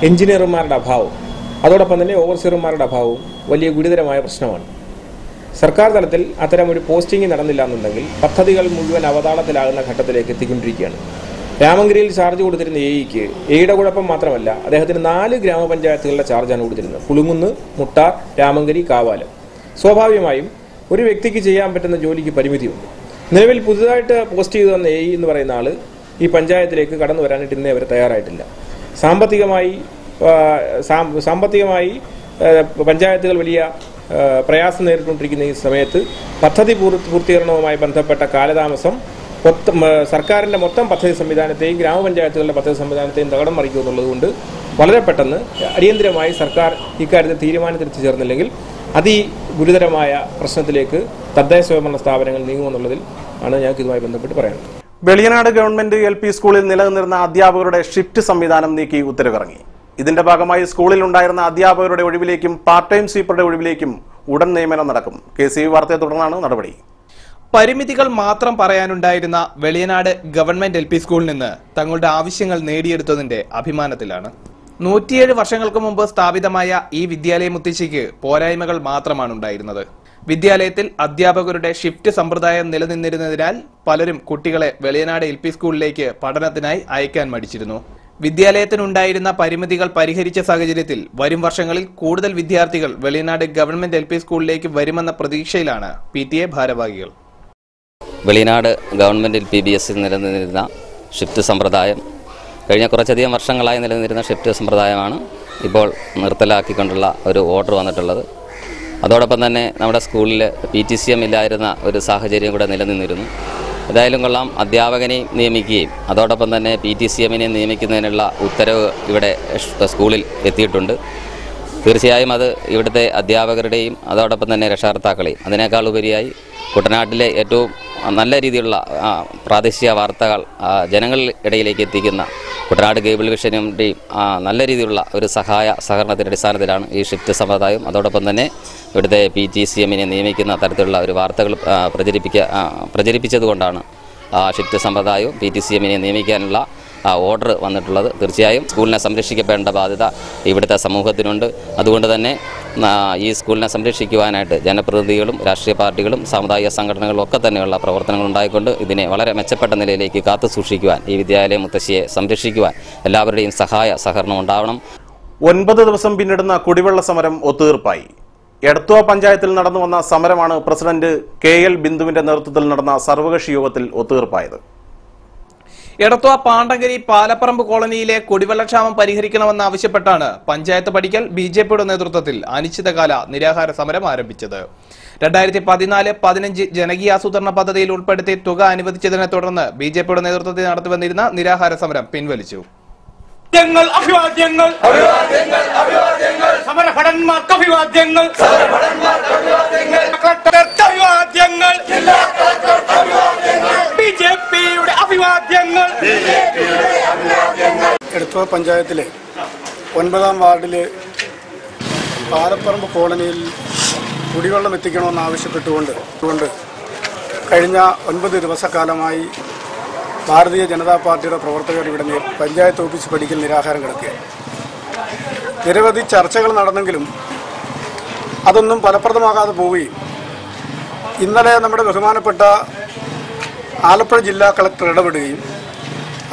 എഞ്ചിനീയർമാരുടെ അഭാവം, അതോടൊപ്പം തന്നെ ഓവർസിയർമാരുടെ അഭാവവും വലിയ ഗുരുതരമായ പ്രശ്നമാണ്. സർക്കാർ തലത്തിൽ അത്തരമൊരു പോസ്റ്റിംഗ് നടന്നില്ല എന്നുണ്ടെങ്കിൽ പദ്ധതികൾ മുഴുവൻ അവതാളത്തിലാകുന്ന ഘട്ടത്തിലേക്ക് എത്തിക്കൊണ്ടിരിക്കുകയാണ്. രാമങ്കരിയിൽ ചാർജ് കൊടുത്തിരുന്ന എയുടെ കുഴപ്പം മാത്രമല്ല, അദ്ദേഹത്തിന് 4 ഗ്രാമപഞ്ചായത്തുകളുടെ ചാർജാണ് കൊടുത്തിരുന്നത്: പുളുങ്ങുന്ന്, മുട്ടാർ, രാമങ്കരി, കാവാലം. സ്വാഭാവികമായും ഒരു വ്യക്തിക്ക് ചെയ്യാൻ പറ്റുന്ന ജോലിക്ക് പരിമിതിയുണ്ട്. നിലവിൽ പുതുതായിട്ട് പോസ്റ്റ് ചെയ്തു തന്ന എന്ന് പറയുന്ന ആൾ ഈ പഞ്ചായത്തിലേക്ക് കടന്നു വരാനായിട്ട് ഇന്നേ അവർ തയ്യാറായിട്ടില്ല. സാമ്പത്തികമായി പഞ്ചായത്തുകൾ വലിയ പ്രയാസം നേരിട്ടുകൊണ്ടിരിക്കുന്ന ഈ സമയത്ത് പദ്ധതി പൂർത്തീകരണവുമായി ബന്ധപ്പെട്ട കാലതാമസം സർക്കാരിൻ്റെ മൊത്തം പദ്ധതി സംവിധാനത്തെയും ഗ്രാമപഞ്ചായത്തുകളുടെ പദ്ധതി സംവിധാനത്തെയും തകടം മറിക്കും എന്നുള്ളതുകൊണ്ട് വളരെ പെട്ടെന്ന് അടിയന്തരമായി സർക്കാർ ഇക്കാര്യത്തിൽ തീരുമാനത്തിലെത്തിച്ചേർന്നില്ലെങ്കിൽ അതിഗുരുതരമായ പ്രശ്നത്തിലേക്ക് തദ്ദേശ സ്വയംഭരണ സ്ഥാപനങ്ങൾ നീങ്ങുമെന്നുള്ളതിൽ ആണ് ഞങ്ങൾക്ക് ഇതുമായി ബന്ധപ്പെട്ട് പറയാനുള്ളത്. വെളിയനാട് ഗവൺമെന്റ് LP സ്കൂളിൽ നിലനിന്നിരുന്ന അധ്യാപകരുടെ ഷിഫ്റ്റ് സംവിധാനം നീക്കി ഉത്തരവിറങ്ങി. ഇതിന്റെ ഭാഗമായി സ്കൂളിൽ ഉണ്ടായിരുന്ന അധ്യാപകരുടെ ഒഴിവിലേക്കും പാർട്ട് ടൈം സ്വീപ്പറുടെ ഒഴിവിലേക്കും ഉടൻ നിയമനം നടക്കും. KCV വാർത്തയെ തുടർന്നാണ് നടപടി. പരിമിതികൾ മാത്രം പറയാനുണ്ടായിരുന്ന വെളിയനാട് ഗവൺമെന്റ് LP സ്കൂളിൽ നിന്ന് തങ്ങളുടെ ആവശ്യങ്ങൾ നേടിയെടുത്തതിന്റെ അഭിമാനത്തിലാണ്. 107 വർഷങ്ങൾക്ക് മുമ്പ് സ്ഥാപിതമായ ഈ വിദ്യാലയ മുത്തശ്ശിക്ക് പോരായ്മകൾ മാത്രമാണ് ഉണ്ടായിരുന്നത്. വിദ്യാലയത്തിൽ അധ്യാപകരുടെ ഷിഫ്റ്റ് സമ്പ്രദായം നിലനിന്നിരുന്നതിനാൽ പലരും കുട്ടികളെ വെളിയനാട് LP സ്കൂളിലേക്ക് പഠനത്തിനായി അയക്കാൻ മടിച്ചിരുന്നു. വിദ്യാലയത്തിനുണ്ടായിരുന്ന പരിമിതികൾ പരിഹരിച്ച സാഹചര്യത്തിൽ വരും വർഷങ്ങളിൽ കൂടുതൽ വിദ്യാർത്ഥികൾ വെളിയനാട് ഗവൺമെന്റ് LP സ്കൂളിലേക്ക് വരുമെന്ന പ്രതീക്ഷയിലാണ് PTA ഭാരവാഹികൾ. വെളിയനാട് ഗവൺമെന്റ് LPBS നിലനിന്നിരുന്ന ഷിഫ്റ്റ് സമ്പ്രദായം കഴിഞ്ഞ കുറച്ചധികം വർഷങ്ങളായി നിലനിന്നിരുന്ന ഷിഫ്റ്റ് സമ്പ്രദായമാണ് ഇപ്പോൾ നിർത്തലാക്കിക്കൊണ്ടുള്ള ഒരു ഓർഡർ വന്നിട്ടുള്ളത്. അതോടൊപ്പം തന്നെ നമ്മുടെ സ്കൂളിൽ PTCM ഇല്ലായിരുന്ന ഒരു സാഹചര്യം കൂടെ നിലനിന്നിരുന്നു. ഏതായാലും കൊള്ളാം, അധ്യാപകനെയും നിയമിക്കുകയും അതോടൊപ്പം തന്നെ PTCMനെ നിയമിക്കുന്നതിനുള്ള ഉത്തരവ് ഇവിടെ സ്കൂളിൽ എത്തിയിട്ടുണ്ട്. തീർച്ചയായും അത് ഇവിടുത്തെ അധ്യാപകരുടെയും അതോടൊപ്പം തന്നെ രക്ഷകർത്താക്കളെയും അതിനേക്കാൾ ഉപരിയായി കുട്ടനാട്ടിലെ ഏറ്റവും നല്ല രീതിയിലുള്ള പ്രാദേശിക വാർത്തകൾ ജനങ്ങളുടെ ഇടയിലേക്ക് എത്തിക്കുന്ന കുട്ടനാട് കേബിൾ വിഷനുടെയും നല്ല രീതിയിലുള്ള ഒരു സഹകരണത്തിൻ്റെ അടിസ്ഥാനത്തിലാണ് ഈ ഷിഫ്റ്റ് സമ്പ്രദായം. അതോടൊപ്പം തന്നെ ഇവിടുത്തെ PTCMനെ നിയമിക്കുന്ന തരത്തിലുള്ള ഒരു വാർത്തകൾ പ്രചരിപ്പിച്ചതുകൊണ്ടാണ് ഷിഫ്റ്റ് സമ്പ്രദായവും PTCMനെ നിയമിക്കാനുള്ള ഓർഡർ വന്നിട്ടുള്ളത്. തീർച്ചയായും സ്കൂളിനെ സംരക്ഷിക്കപ്പെടേണ്ട ബാധ്യത ഇവിടുത്തെ സമൂഹത്തിനുണ്ട്. അതുകൊണ്ട് തന്നെ ഈ സ്കൂളിനെ സംരക്ഷിക്കുവാനായിട്ട് ജനപ്രതിനിധികളും രാഷ്ട്രീയ പാർട്ടികളും സാമുദായിക സംഘടനകളും ഒക്കെ തന്നെയുള്ള പ്രവർത്തനങ്ങൾ ഉണ്ടായിക്കൊണ്ട് ഇതിനെ വളരെ മെച്ചപ്പെട്ട നിലയിലേക്ക് കാത്തു സൂക്ഷിക്കുവാൻ, ഈ വിദ്യാലയ മുത്തശ്ശിയെ സംരക്ഷിക്കുവാൻ എല്ലാവരുടെയും സഹകരണം ഉണ്ടാവണം. 9 ദിവസം പിന്നിടുന്ന കുടിവെള്ള സമരം ഒത്തുതീർപ്പായി. എടത്വ പഞ്ചായത്തിൽ നടന്നു വന്ന സമരമാണ് പ്രസിഡന്റ് KL ബിന്ദുവിന്റെ നേതൃത്വത്തിൽ നടന്ന സർവകക്ഷി യോഗത്തിൽ ഒത്തുതീർപ്പായത്. എടത്വ പാണ്ടങ്കരി പാലപ്പറമ്പ് കോളനിയിലെ കുടിവെള്ളക്ഷാമം പരിഹരിക്കണമെന്നാവശ്യപ്പെട്ടാണ് പഞ്ചായത്ത് പടിക്കൽ BJPയുടെ നേതൃത്വത്തിൽ അനിശ്ചിതകാല നിരാഹാര സമരം ആരംഭിച്ചത്. 2014-15 ജനകീയാസൂത്രണ പദ്ധതിയിൽ ഉൾപ്പെടുത്തി തുക അനുവദിച്ചതിനെ തുടർന്ന് BJPയുടെ നേതൃത്വത്തിൽ നടത്തിവന്നിരുന്ന നിരാഹാര സമരം പിൻവലിച്ചു. അഭിവാദ്യങ്ങൾ സമരഭടന്മാർക്ക് അഭിവാദ്യങ്ങൾ BJPയുടെ അഭിവാദ്യങ്ങൾ. എടത്വ പഞ്ചായത്തിലെ 9-ാം വാർഡിലെ പാലപ്പറമ്പ് കോളനിയിൽ കുടിവെള്ളം എത്തിക്കണമെന്നാവശ്യപ്പെട്ടുകൊണ്ട് കഴിഞ്ഞ 9 ദിവസക്കാലമായി ഭാരതീയ ജനതാ പാർട്ടിയുടെ പ്രവർത്തകർ ഇവിടെ പഞ്ചായത്ത് ഓഫീസ് പടിക്കൽ നിരാഹാരം കിടക്കുകയാണ്. നിരവധി ചർച്ചകൾ നടന്നെങ്കിലും അതൊന്നും ഫലപ്രദമാകാതെ പോവുകയും ഇന്നലെ നമ്മുടെ ബഹുമാനപ്പെട്ട ആലപ്പുഴ ജില്ലാ കളക്ടർ ഇടപെടുകയും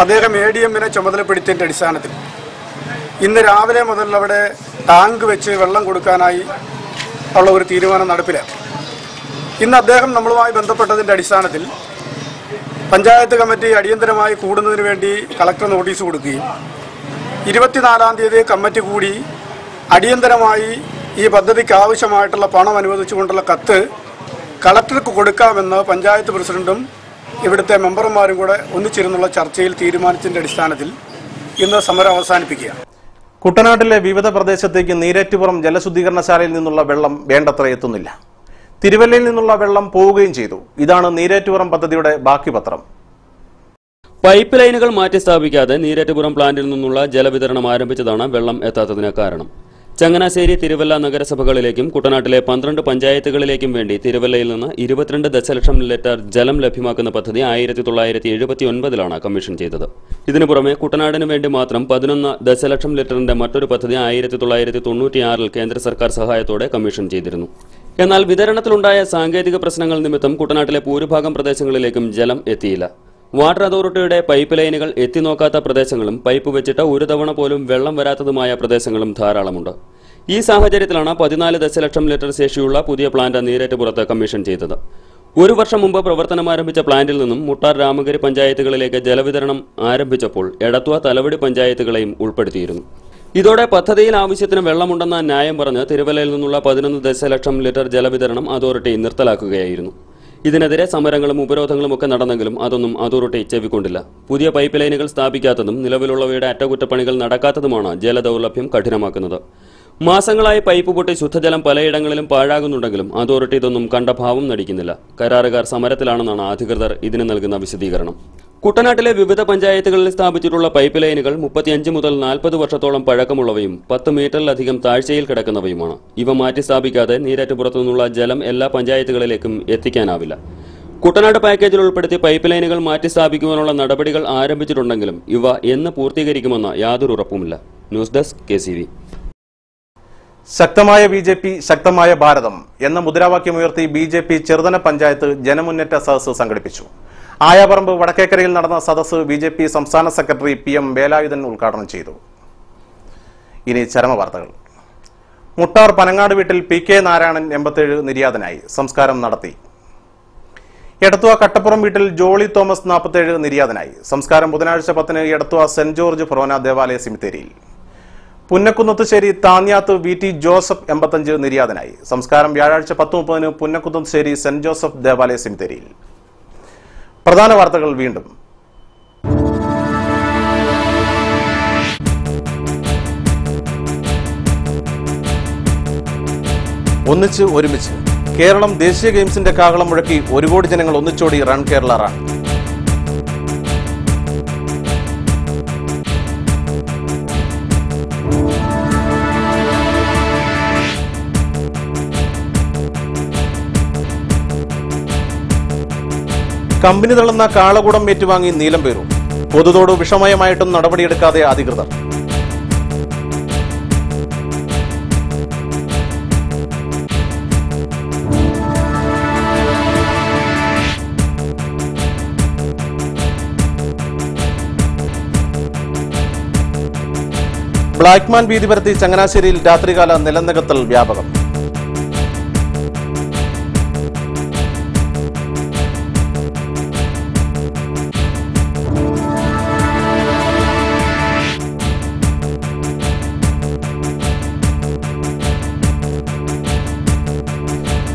അദ്ദേഹം ADMനെ ചുമതലപ്പെടുത്തിയതിൻ്റെ അടിസ്ഥാനത്തിൽ ഇന്ന് രാവിലെ മുതൽ അവിടെ ടാങ്ക് വെച്ച് വെള്ളം കൊടുക്കാനായി ഉള്ള ഒരു തീരുമാനം നടപ്പിലാണ്. ഇന്ന് അദ്ദേഹം നമ്മളുമായി ബന്ധപ്പെട്ടതിൻ്റെ അടിസ്ഥാനത്തിൽ പഞ്ചായത്ത് കമ്മിറ്റി അടിയന്തരമായി കൂടുന്നതിന് വേണ്ടി കളക്ടർ നോട്ടീസ് കൊടുക്കുകയും 24-ാം തീയതി കമ്മിറ്റി കൂടി അടിയന്തരമായി ഈ പദ്ധതിക്ക് ആവശ്യമായിട്ടുള്ള പണം അനുവദിച്ചുകൊണ്ടുള്ള കത്ത് കളക്ടർക്ക് കൊടുക്കാമെന്ന് പഞ്ചായത്ത് പ്രസിഡന്റും ഇവിടുത്തെ മെമ്പർമാരും കൂടെ ഒന്നിച്ചിരുന്നുള്ള ചർച്ചയിൽ തീരുമാനിച്ചതിൻ്റെ അടിസ്ഥാനത്തിൽ ഇന്ന് സമരം അവസാനിപ്പിക്കുകയാണ്. കുട്ടനാട്ടിലെ വിവിധ പ്രദേശത്തേക്ക് നീരേറ്റുപുറം ജലശുദ്ധീകരണശാലയിൽ നിന്നുള്ള വെള്ളം വേണ്ടത്ര എത്തുന്നില്ല. തിരുവല്ലയിൽ നിന്നുള്ള വെള്ളം പോവുകയും ചെയ്തു. ഇതാണ് നീരേറ്റുപുറം പദ്ധതിയുടെ ബാക്കി പത്രം. പൈപ്പ് ലൈനുകൾ മാറ്റി സ്ഥാപിക്കാതെ നീരേറ്റുപുറം പ്ലാന്റിൽ നിന്നുള്ള ജലവിതരണം ആരംഭിച്ചതാണ് വെള്ളം എത്താത്തതിന് കാരണം. ചങ്ങനാശ്ശേരി, തിരുവല്ല നഗരസഭകളിലേക്കും കുട്ടനാട്ടിലെ 12 പഞ്ചായത്തുകളിലേക്കും വേണ്ടി തിരുവല്ലയിൽ നിന്ന് 22 ദശലക്ഷം ലിറ്റർ ജലം ലഭ്യമാക്കുന്ന പദ്ധതി 1979-ലാണ് കമ്മീഷൻ ചെയ്തത്. ഇതിനു പുറമെ കുട്ടനാടിന് വേണ്ടി മാത്രം 11 ദശലക്ഷം ലിറ്ററിന്റെ മറ്റൊരു പദ്ധതി 1996-ൽ കേന്ദ്ര സർക്കാർ സഹായത്തോടെ കമ്മീഷൻ ചെയ്തിരുന്നു. എന്നാൽ വിതരണത്തിലുണ്ടായ സാങ്കേതിക പ്രശ്നങ്ങൾ നിമിത്തം കുട്ടനാട്ടിലെ ഭൂരിഭാഗം പ്രദേശങ്ങളിലേക്കും ജലം എത്തിയില്ല. വാട്ടർ അതോറിറ്റിയുടെ പൈപ്പ് ലൈനുകൾ എത്തിനോക്കാത്ത പ്രദേശങ്ങളും പൈപ്പ് വെച്ചിട്ട് ഒരു തവണ പോലും വെള്ളം വരാത്തതുമായ പ്രദേശങ്ങളും ധാരാളമുണ്ട്. ഈ സാഹചര്യത്തിലാണ് 14 ദശലക്ഷം ലിറ്റർ ശേഷിയുള്ള പുതിയ പ്ലാന്റ് നീരേറ്റുപുറത്ത് കമ്മീഷൻ ചെയ്തത്. 1 വർഷം മുമ്പ് പ്രവർത്തനം ആരംഭിച്ച പ്ലാന്റിൽ നിന്നും മുട്ടാർ, രാമഗിരി പഞ്ചായത്തുകളിലേക്ക് ജലവിതരണം ആരംഭിച്ചപ്പോൾ എടത്വ, തലവടി പഞ്ചായത്തുകളെയും ഉൾപ്പെടുത്തിയിരുന്നു. ഇതോടെ പദ്ധതിയിൽ ആവശ്യത്തിന് വെള്ളമുണ്ടെന്ന ന്യായം പറഞ്ഞ് തിരുവല്ലയിൽ നിന്നുള്ള 11 ദശലക്ഷം ലിറ്റർ ജലവിതരണം അതോറിറ്റി നിർത്തലാക്കുകയായിരുന്നു. ഇതിനെതിരെ സമരങ്ങളും ഉപരോധങ്ങളും ഒക്കെ നടന്നെങ്കിലും അതൊന്നും അതോറിറ്റി ചെവിക്കൊണ്ടില്ല. പുതിയ പൈപ്പ് ലൈനുകൾ സ്ഥാപിക്കാത്തതും നിലവിലുള്ളവയുടെ അറ്റകുറ്റപ്പണികൾ നടക്കാത്തതുമാണ് ജലദൗർലഭ്യം കഠിനമാക്കുന്നത്. മാസങ്ങളായി പൈപ്പ് പൊട്ടി ശുദ്ധജലം പലയിടങ്ങളിലും പാഴാകുന്നുണ്ടെങ്കിലും അതോറിറ്റി ഇതൊന്നും കണ്ട ഭാവം നടിക്കുന്നില്ല. കരാറുകാർ സമരത്തിലാണെന്നാണ് അധികൃതർ ഇതിന് നൽകുന്ന വിശദീകരണം. കുട്ടനാട്ടിലെ വിവിധ പഞ്ചായത്തുകളിൽ സ്ഥാപിച്ചിട്ടുള്ള പൈപ്പ് ലൈനുകൾ 35 മുതൽ 40 വർഷത്തോളം പഴക്കമുള്ളവയും 10 മീറ്ററിലധികം താഴ്ചയിൽ കിടക്കുന്നവയുമാണ്. ഇവ മാറ്റി സ്ഥാപിക്കാതെ നീരേറ്റുപുറത്തു നിന്നുള്ള ജലം എല്ലാ പഞ്ചായത്തുകളിലേക്കും എത്തിക്കാനാവില്ല. കുട്ടനാട് പാക്കേജിൽ ഉൾപ്പെടുത്തി പൈപ്പ് ലൈനുകൾ മാറ്റി സ്ഥാപിക്കുവാനുള്ള നടപടികൾ ആരംഭിച്ചിട്ടുണ്ടെങ്കിലും ഇവ എന്ന് പൂർത്തീകരിക്കുമെന്ന് യാതൊരു ഉറപ്പുമില്ല. News desk KCV. ശക്തമായ BJP, ശക്തമായ ഭാരതം എന്ന മുദ്രാവാക്യമുയർത്തി BJP ചെറുതന പഞ്ചായത്ത് ജനമുന്നേറ്റ സദസ്സ് സംഘടിപ്പിച്ചു. ആയാപറമ്പ് വടക്കേക്കരയിൽ നടന്ന സദസ്സ് BJP സംസ്ഥാന സെക്രട്ടറി PM വേലായുധൻ ഉദ്ഘാടനം ചെയ്തു. ഇനി ചരമവാർത്തകൾ. മുട്ടാർ പനങ്ങാട് വീട്ടിൽ PK നാരായണൻ 87 നിര്യാതനായി. സംസ്കാരം നടത്തി. എടത്വ കട്ടപ്പുറം വീട്ടിൽ ജോളി തോമസ് 47 നിര്യാതനായി. സംസ്കാരം ബുധനാഴ്ച 10-ന് എടത്വ സെന്റ് ജോർജ് ഫൊറോന ദേവാലയ സെമിത്തേരിയിൽ. പുന്നക്കുന്നത്തുശ്ശേരി താന്യാത്ത് VT ജോസഫ് 85 നിര്യാതനായി. സംസ്കാരം വ്യാഴാഴ്ച 10:30 പുന്നക്കുന്നത്തുശ്ശേരി സെന്റ് ജോസഫ് ദേവാലയ സെമിത്തേരിയിൽ. പ്രധാന വാർത്തകൾ വീണ്ടും. ഒന്നിച്ച് ഒരുമിച്ച് കേരളം ദേശീയ ഗെയിംസിന്റെ കാഹളം മുഴക്കി 1 കോടി ജനങ്ങൾ ഒന്നിച്ചോടി റൺ കേരള റൺ. കമ്പനി തള്ളുന്ന കാളകൂടം ഏറ്റുവാങ്ങി നീലംപേരൂർ. പൊതുതോട് വിഷമയമായിട്ടും നടപടിയെടുക്കാതെ അധികൃതർ. ബ്ലാക്ക്മാൻ ഭീതി പരത്തി ചങ്ങനാശ്ശേരിയിൽ രാത്രികാല നിലനികത്തൽ വ്യാപകം.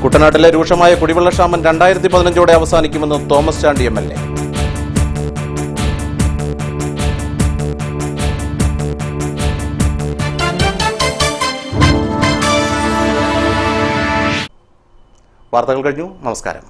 കുട്ടനാട്ടിലെ രൂക്ഷമായ കുടിവെള്ളക്ഷാമം 2015 അവസാനിക്കുമെന്ന് തോമസ് ചാണ്ടി MLA. വാർത്തകൾ കഴിഞ്ഞു. നമസ്കാരം.